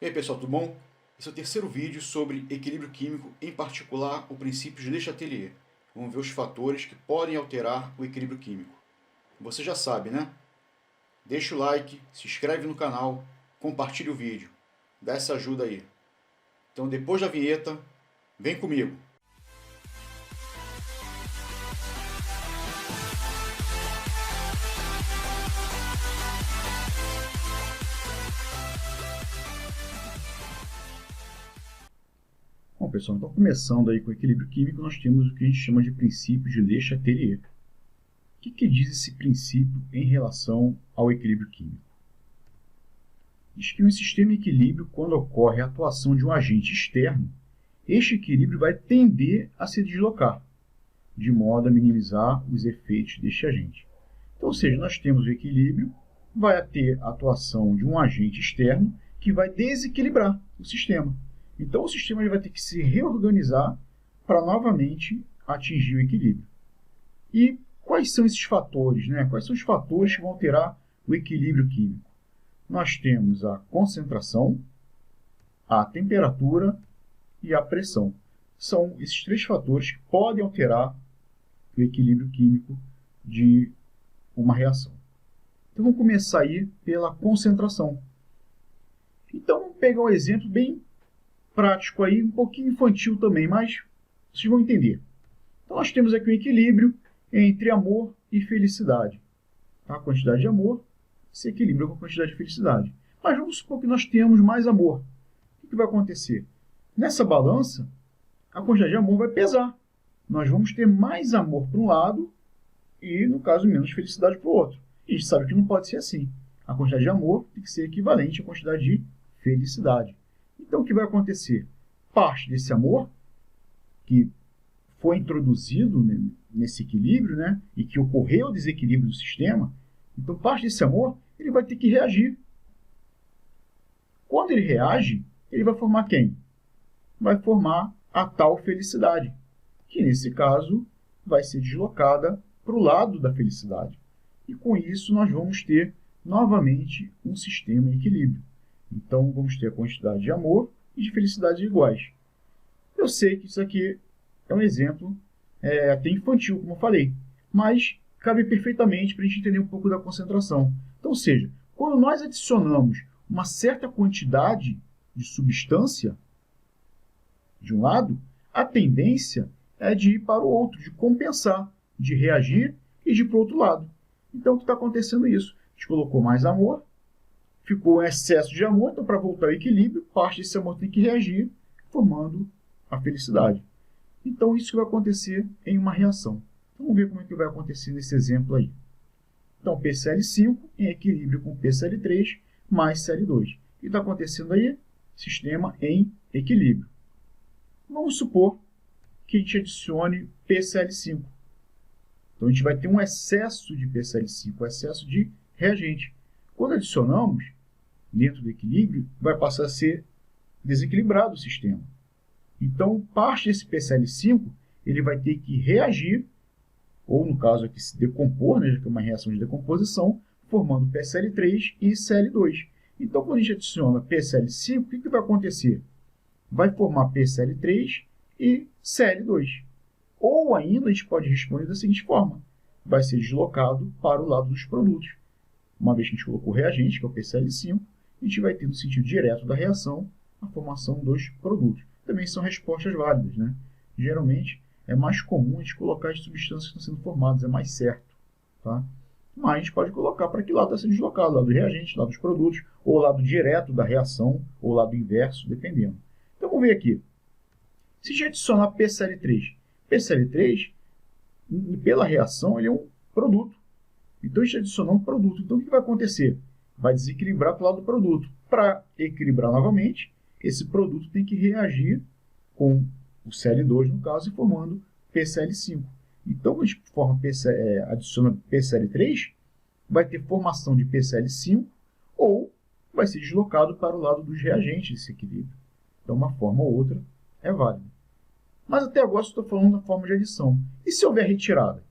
E aí pessoal, tudo bom? Esse é o terceiro vídeo sobre equilíbrio químico, em particular o princípio de Le Chatelier. Vamos ver os fatores que podem alterar o equilíbrio químico. Você já sabe, né? Deixa o like, se inscreve no canal, compartilha o vídeo. Dá essa ajuda aí. Então depois da vinheta, vem comigo. Bom, pessoal, então começando aí com o equilíbrio químico, nós temos o que a gente chama de princípio de Le Chatelier. O que diz esse princípio em relação ao equilíbrio químico? Diz que em um sistema em equilíbrio, quando ocorre a atuação de um agente externo, este equilíbrio vai tender a se deslocar, de modo a minimizar os efeitos deste agente. Então, ou seja, nós temos o equilíbrio, vai ter a atuação de um agente externo que vai desequilibrar o sistema. Então, o sistema ele vai ter que se reorganizar para novamente atingir o equilíbrio. E quais são esses fatores, né? Quais são os fatores que vão alterar o equilíbrio químico? Nós temos a concentração, a temperatura e a pressão. São esses três fatores que podem alterar o equilíbrio químico de uma reação. Então, vamos começar aí pela concentração. Então, vamos pegar um exemplo bem prático aí, um pouquinho infantil também, mas vocês vão entender. Então, nós temos aqui um equilíbrio entre amor e felicidade. A quantidade de amor se equilibra com a quantidade de felicidade. Mas vamos supor que nós temos mais amor. O que vai acontecer? Nessa balança, a quantidade de amor vai pesar. Nós vamos ter mais amor para um lado e, no caso, menos felicidade para o outro. E a gente sabe que não pode ser assim. A quantidade de amor tem que ser equivalente à quantidade de felicidade. Então, o que vai acontecer? Parte desse amor, que foi introduzido nesse equilíbrio, né, e que ocorreu o desequilíbrio do sistema, então parte desse amor ele vai ter que reagir. Quando ele reage, ele vai formar quem? Vai formar a tal felicidade, que nesse caso vai ser deslocada para o lado da felicidade. E com isso nós vamos ter novamente um sistema em equilíbrio. Então vamos ter a quantidade de amor e de felicidade iguais. Eu sei que isso aqui é um exemplo até infantil, como eu falei, mas cabe perfeitamente para a gente entender um pouco da concentração. Então, ou seja, quando nós adicionamos uma certa quantidade de substância de um lado, a tendência é de ir para o outro, de compensar, de reagir e de ir para o outro lado. Então, o que está acontecendo é isso? A gente colocou mais amor, ficou um excesso de amor, então para voltar ao equilíbrio, parte desse amor tem que reagir, formando a felicidade. Então, isso que vai acontecer em uma reação. Vamos ver como é que vai acontecer nesse exemplo aí. Então, PCl5 em equilíbrio com PCl3 mais Cl2. O que está acontecendo aí? Sistema em equilíbrio. Vamos supor que a gente adicione PCl5. Então, a gente vai ter um excesso de PCl5, um excesso de reagente. Quando adicionamos, dentro do equilíbrio, vai passar a ser desequilibrado o sistema. Então, parte desse PCl5 ele vai ter que reagir, ou no caso aqui se decompor, né, que é uma reação de decomposição, formando PCl3 e Cl2. Então, quando a gente adiciona PCl5, o que vai acontecer? Vai formar PCl3 e Cl2. Ou ainda a gente pode responder da seguinte forma: vai ser deslocado para o lado dos produtos. Uma vez que a gente colocou o reagente, que é o PCl5, a gente vai ter no sentido direto da reação a formação dos produtos. Também são respostas válidas, né? Geralmente é mais comum a gente colocar as substâncias que estão sendo formadas, é mais certo, tá? Mas a gente pode colocar para que lado está sendo deslocado, lado do reagente, lado dos produtos, ou lado direto da reação, ou lado inverso, dependendo. Então vamos ver aqui. Se a gente adicionar PCl3, PCl3, pela reação, ele é um produto. Então a gente adicionou um produto. Então o que vai acontecer? Vai desequilibrar para o lado do produto. Para equilibrar novamente, esse produto tem que reagir com o Cl2, no caso, e formando PCl5. Então, quando a gente adiciona PCl3, vai ter formação de PCl5 ou vai ser deslocado para o lado dos reagentes desse equilíbrio. Então, uma forma ou outra é válida. Mas até agora estou falando da forma de adição. E se houver retirada?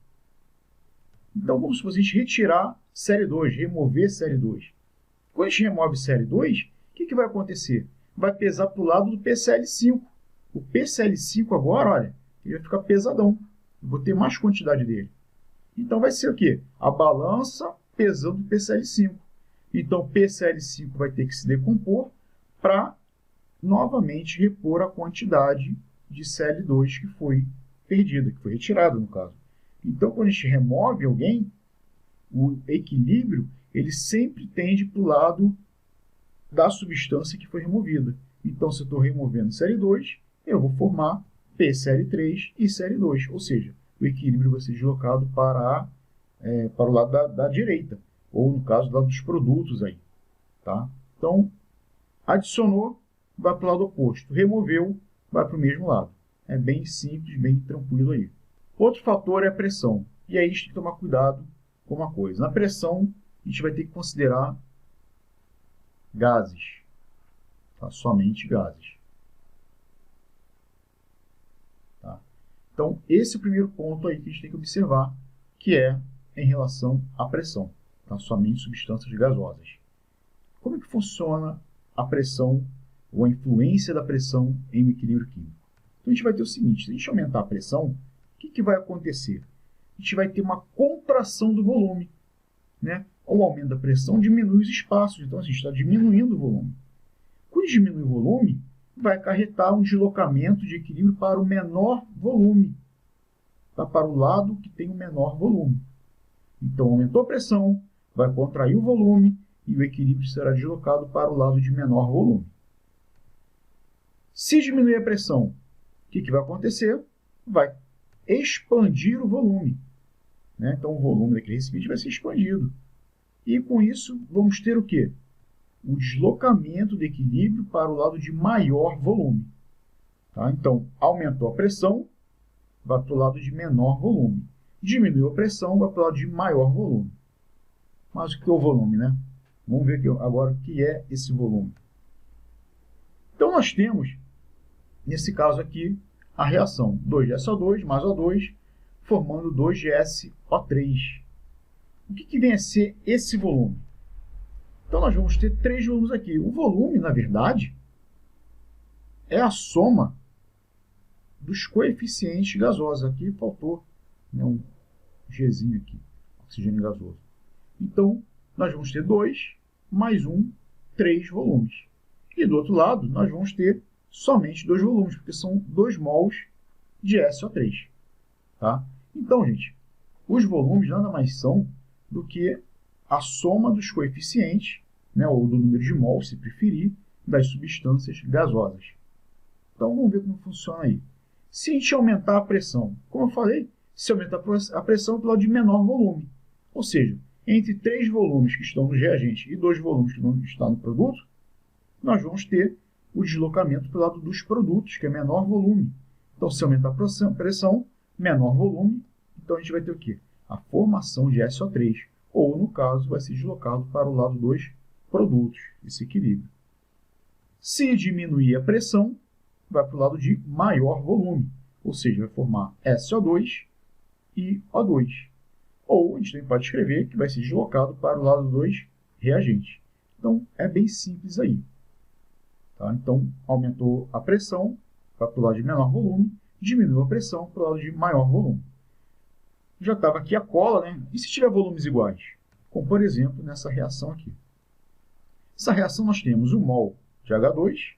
Então, vamos supor, a gente retirar Cl2, remover Cl2. Quando a gente remove Cl2, o que vai acontecer? vai pesar para o lado do PCl5. O PCl5 agora, olha, ele vai ficar pesadão. Eu vou ter mais quantidade dele. Então, vai ser o quê? A balança pesando o PCl5. Então, o PCl5 vai ter que se decompor para novamente repor a quantidade de Cl2 que foi perdida, que foi retirada, no caso. Então, quando a gente remove alguém, o equilíbrio ele sempre tende para o lado da substância que foi removida. Então, se eu estou removendo Cl2, eu vou formar PCl3 e Cl2, ou seja, o equilíbrio vai ser deslocado para o lado da direita, ou no caso, do lado dos produtos aí. Tá? Então, adicionou, vai para o lado oposto. Removeu, vai para o mesmo lado. É bem simples, bem tranquilo aí. Outro fator é a pressão. E aí a gente tem que tomar cuidado com uma coisa. Na pressão, a gente vai ter que considerar gases. Tá? Somente gases. Tá? Então, esse é o primeiro ponto aí que a gente tem que observar, que é em relação à pressão. Tá? Somente substâncias gasosas. Como é que funciona a pressão ou a influência da pressão em um equilíbrio químico? Então, a gente vai ter o seguinte, se a gente aumentar a pressão, o que vai acontecer? A gente vai ter uma contração do volume. Né? O aumento da pressão diminui os espaços, então a gente está diminuindo o volume. Quando diminui o volume, vai acarretar um deslocamento de equilíbrio para o menor volume, tá? Para o lado que tem o menor volume. Então, aumentou a pressão, vai contrair o volume e o equilíbrio será deslocado para o lado de menor volume. Se diminuir a pressão, o que vai acontecer? Vai expandir o volume. Né? Então, o volume daquele recipiente vai ser expandido. E, com isso, vamos ter o quê? O deslocamento do equilíbrio para o lado de maior volume. Tá? Então, aumentou a pressão, vai para o lado de menor volume. Diminuiu a pressão, vai para o lado de maior volume. Mas o que é o volume, né? Vamos ver aqui agora o que é esse volume. Então, nós temos, nesse caso aqui, a reação 2GSO2 mais O2, formando 2GSO3. O que vem a ser esse volume? Então, nós vamos ter três volumes aqui. O volume, na verdade, é a soma dos coeficientes gasosos. Aqui faltou, né, um Gzinho aqui, oxigênio gasoso. Então, nós vamos ter 2 mais 1, 3 volumes. E do outro lado, nós vamos ter somente 2 volumes, porque são 2 mols de SO3. Tá? Então, gente, os volumes nada mais são do que a soma dos coeficientes, né, ou do número de mols, se preferir, das substâncias gasosas. Então, vamos ver como funciona aí. Se a gente aumentar a pressão, como eu falei, se aumentar a pressão pelo lado de menor volume, ou seja, entre 3 volumes que estão no reagente e 2 volumes que não estão no produto, nós vamos ter o deslocamento pelo lado dos produtos, que é menor volume. Então, se aumentar a pressão, menor volume, então a gente vai ter o quê? A formação de SO3, ou, no caso, vai ser deslocado para o lado dos produtos, esse equilíbrio. Se diminuir a pressão, vai para o lado de maior volume, ou seja, vai formar SO2 e O2. Ou a gente também pode escrever que vai ser deslocado para o lado dos reagentes. Então, é bem simples aí. Tá? Então, aumentou a pressão, vai para o lado de menor volume, diminuiu a pressão para o lado de maior volume. Já estava aqui a cola, né? E se tiver volumes iguais? Como, por exemplo, nessa reação aqui. Nessa reação nós temos 1 mol de H2,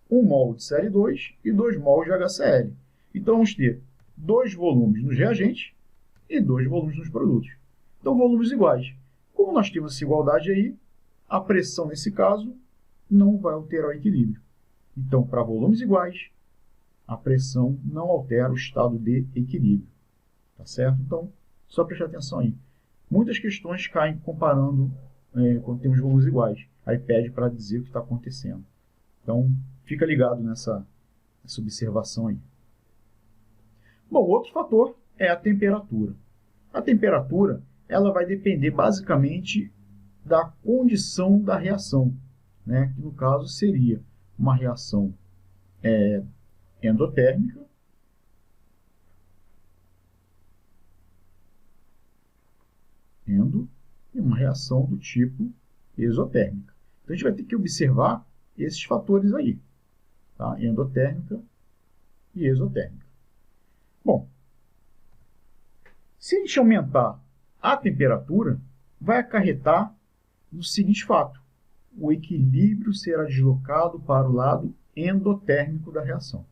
1 mol de Cl2 e 2 mol de HCl. Então, vamos ter 2 volumes nos reagentes e 2 volumes nos produtos. Então, volumes iguais. Como nós temos essa igualdade aí, a pressão, nesse caso, não vai alterar o equilíbrio. Então, para volumes iguais, a pressão não altera o estado de equilíbrio. Tá certo? Então, só prestar atenção aí. Muitas questões caem comparando quando temos volumes iguais. Aí pede para dizer o que está acontecendo. Então, fica ligado nessa observação aí. Bom, outro fator é a temperatura. A temperatura ela vai depender basicamente da condição da reação, né? Que no caso seria uma reação endotérmica e uma reação do tipo exotérmica. Então, a gente vai ter que observar esses fatores aí, tá? Endotérmica e exotérmica. Bom, se a gente aumentar a temperatura, vai acarretar no seguinte fato: o equilíbrio será deslocado para o lado endotérmico da reação.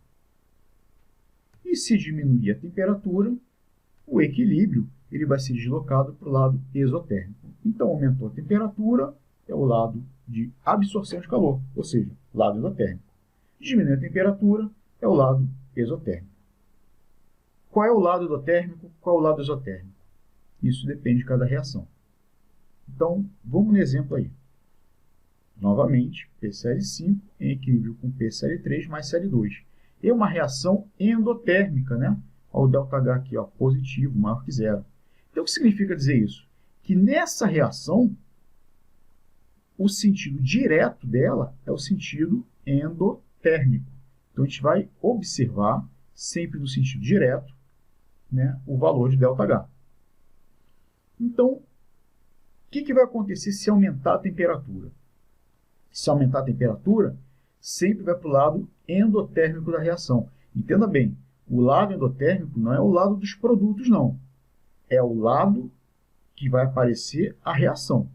E se diminuir a temperatura, o equilíbrio ele vai ser deslocado para o lado exotérmico. Então, aumentou a temperatura, é o lado de absorção de calor, ou seja, lado exotérmico. Diminuiu a temperatura, é o lado exotérmico. Qual é o lado endotérmico? Qual é o lado exotérmico? Isso depende de cada reação. Então, vamos no exemplo aí. Novamente, PCl5 em equilíbrio com PCl3 mais Cl2. É uma reação endotérmica, né? Olha o ΔH aqui, ó, positivo, maior que zero. Então, o que significa dizer isso? Que nessa reação, o sentido direto dela é o sentido endotérmico. Então, a gente vai observar, sempre no sentido direto, né, o valor de ΔH. Então, o que vai acontecer se aumentar a temperatura? Se aumentar a temperatura, sempre vai para o lado endotérmico da reação. Entenda bem, o lado endotérmico não é o lado dos produtos, não. É o lado que vai aparecer a reação.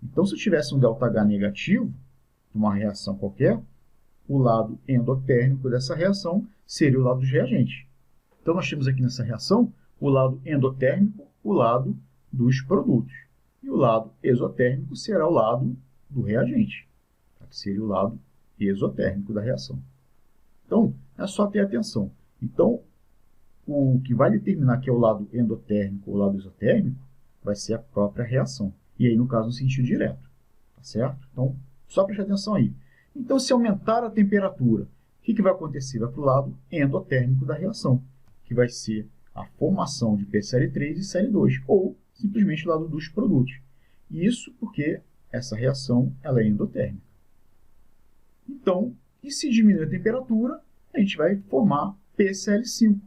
Então, se eu tivesse um ΔH negativo, uma reação qualquer, o lado endotérmico dessa reação seria o lado dos reagentes. Então, nós temos aqui nessa reação o lado endotérmico, o lado dos produtos. E o lado exotérmico será o lado do reagente, que seria o lado exotérmico da reação. Então, é só ter atenção. Então, o que vai determinar que é o lado endotérmico ou o lado exotérmico vai ser a própria reação. E aí, no caso, no sentido direto. Tá certo? Então, só prestar atenção aí. Então, se aumentar a temperatura, o que vai acontecer? Vai para o lado endotérmico da reação, que vai ser a formação de PCl3 e Cl2, ou simplesmente o lado dos produtos. Isso porque essa reação ela é endotérmica. Então, e se diminuir a temperatura, a gente vai formar PCl5,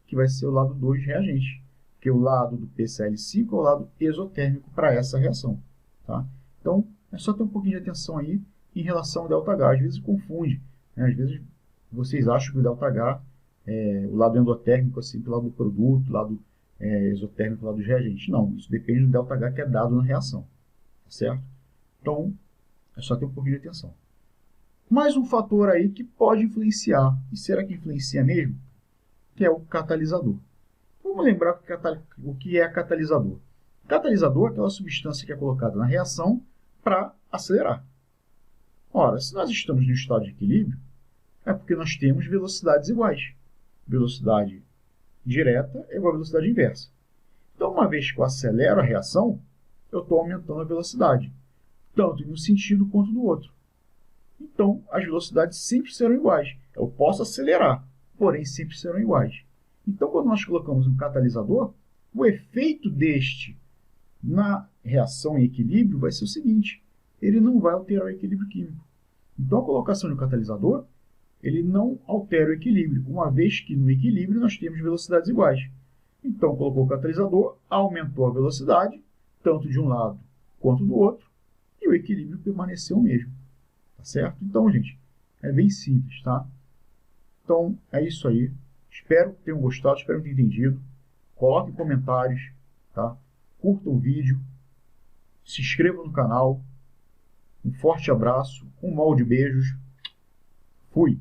que vai ser o lado dos reagentes, porque o lado do PCl5 é o lado exotérmico para essa reação. Tá? Então, é só ter um pouquinho de atenção aí em relação ao ΔH. Às vezes confunde, né? Às vezes vocês acham que o ΔH é o lado endotérmico, assim, do lado do produto, o lado exotérmico, do lado dos reagentes. Não, isso depende do ΔH que é dado na reação. Tá certo? Então, é só ter um pouquinho de atenção. Mais um fator aí que pode influenciar, e será que influencia mesmo? Que é o catalisador. Vamos lembrar o que é catalisador. Catalisador é aquela substância que é colocada na reação para acelerar. Ora, se nós estamos no estado de equilíbrio, é porque nós temos velocidades iguais. Velocidade direta é igual a velocidade inversa. Então, uma vez que eu acelero a reação, eu estou aumentando a velocidade, tanto em um sentido quanto no outro. Então, as velocidades sempre serão iguais. Eu posso acelerar, porém sempre serão iguais. Então, quando nós colocamos um catalisador, o efeito deste na reação em equilíbrio vai ser o seguinte: ele não vai alterar o equilíbrio químico. Então, a colocação de um catalisador, ele não altera o equilíbrio, uma vez que no equilíbrio nós temos velocidades iguais. Então, colocou o catalisador, aumentou a velocidade, tanto de um lado quanto do outro, e o equilíbrio permaneceu o mesmo. Tá certo? Então, gente, é bem simples, tá? Então, é isso aí. Espero que tenham gostado, espero que tenham entendido. Coloquem comentários, tá? Curtam o vídeo, se inscrevam no canal. Um forte abraço, um molde de beijos. Fui!